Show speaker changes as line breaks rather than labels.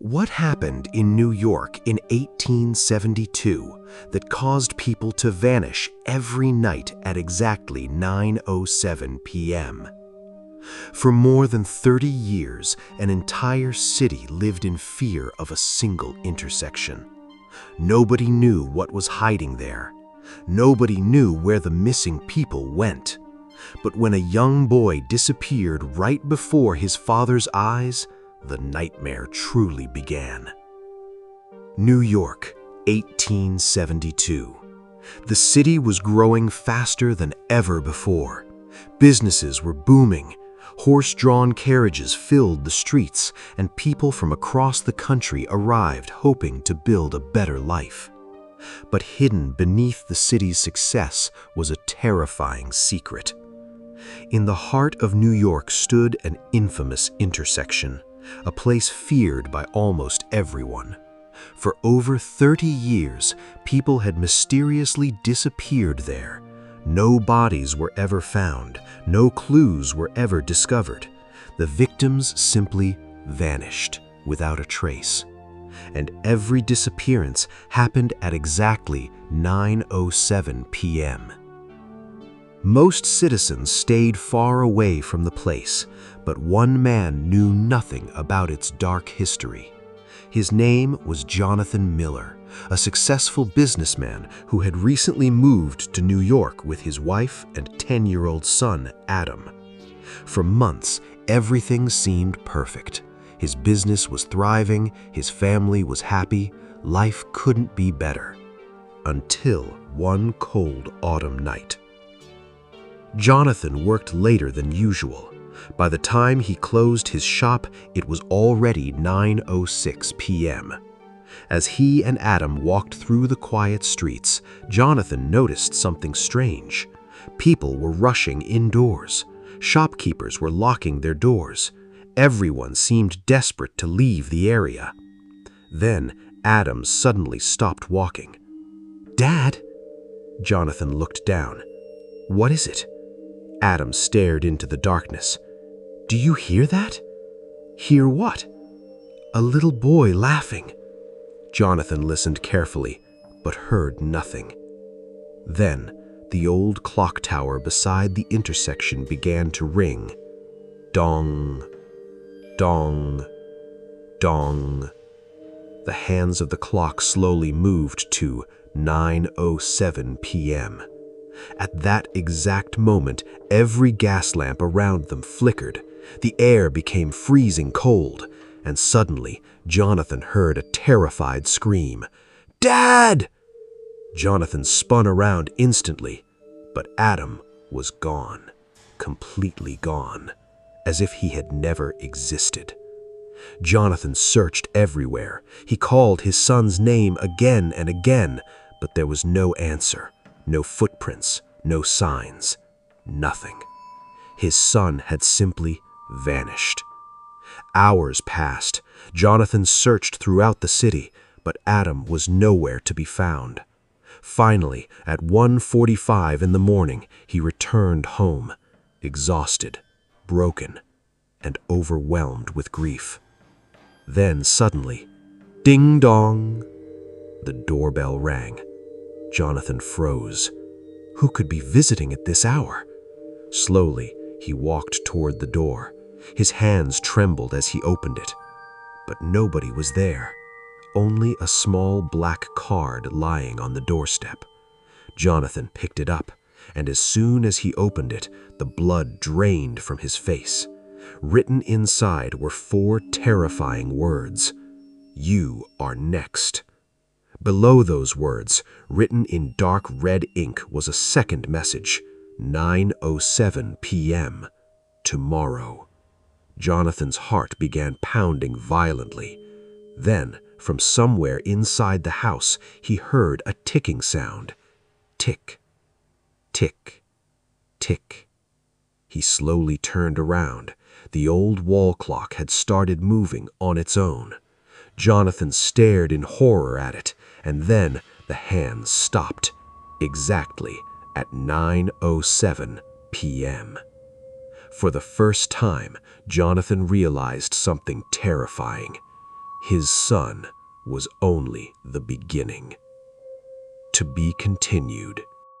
What happened in New York in 1872 that caused people to vanish every night at exactly 9:07 p.m.? For more than 30 years, an entire city lived in fear of a single intersection. Nobody knew what was hiding there. Nobody knew where the missing people went. But when a young boy disappeared right before his father's eyes, the nightmare truly began. New York, 1872. The city was growing faster than ever before. Businesses were booming. Horse-drawn carriages filled the streets, and people from across the country arrived hoping to build a better life. But hidden beneath the city's success was a terrifying secret. In the heart of New York stood an infamous intersection, a place feared by almost everyone. For over 30 years, people had mysteriously disappeared there. No bodies were ever found, no clues were ever discovered. The victims simply vanished without a trace. And every disappearance happened at exactly 9:07 p.m. Most citizens stayed far away from the place, but one man knew nothing about its dark history. His name was Jonathan Miller, a successful businessman who had recently moved to New York with his wife and 10-year-old son, Adam. For months, everything seemed perfect. His business was thriving, his family was happy, life couldn't be better. Until one cold autumn night. Jonathan worked later than usual. By the time he closed his shop, it was already 9:06 p.m. As he and Adam walked through the quiet streets, Jonathan noticed something strange. People were rushing indoors. Shopkeepers were locking their doors. Everyone seemed desperate to leave the area. Then Adam suddenly stopped walking. "Dad?" Jonathan looked down. "What is it?" Adam stared into the darkness. "Do you hear that?" "Hear what?" "A little boy laughing." Jonathan listened carefully, but heard nothing. Then, the old clock tower beside the intersection began to ring. Dong, dong, dong. The hands of the clock slowly moved to 9:07 p.m. At that exact moment, every gas lamp around them flickered. The air became freezing cold, and suddenly, Jonathan heard a terrified scream. "Dad!" Jonathan spun around instantly, but Adam was gone, completely gone, as if he had never existed. Jonathan searched everywhere. He called his son's name again and again, but there was no answer. No footprints, no signs, nothing. His son had simply vanished. Hours passed. Jonathan searched throughout the city, but Adam was nowhere to be found. Finally, at 1:45 in the morning, he returned home, exhausted, broken, and overwhelmed with grief. Then suddenly, ding-dong, the doorbell rang. Jonathan froze. Who could be visiting at this hour? Slowly, he walked toward the door. His hands trembled as he opened it. But nobody was there. Only a small black card lying on the doorstep. Jonathan picked it up, and as soon as he opened it, the blood drained from his face. Written inside were 4 terrifying words. "You are next." Below those words, written in dark red ink, was a second message. 9:07 p.m. Tomorrow. Jonathan's heart began pounding violently. Then, from somewhere inside the house, he heard a ticking sound. Tick, tick, tick. He slowly turned around. The old wall clock had started moving on its own. Jonathan stared in horror at it, and then the hands stopped, exactly at 9:07 p.m. For the first time, Jonathan realized something terrifying. his son was only the beginning. To be continued.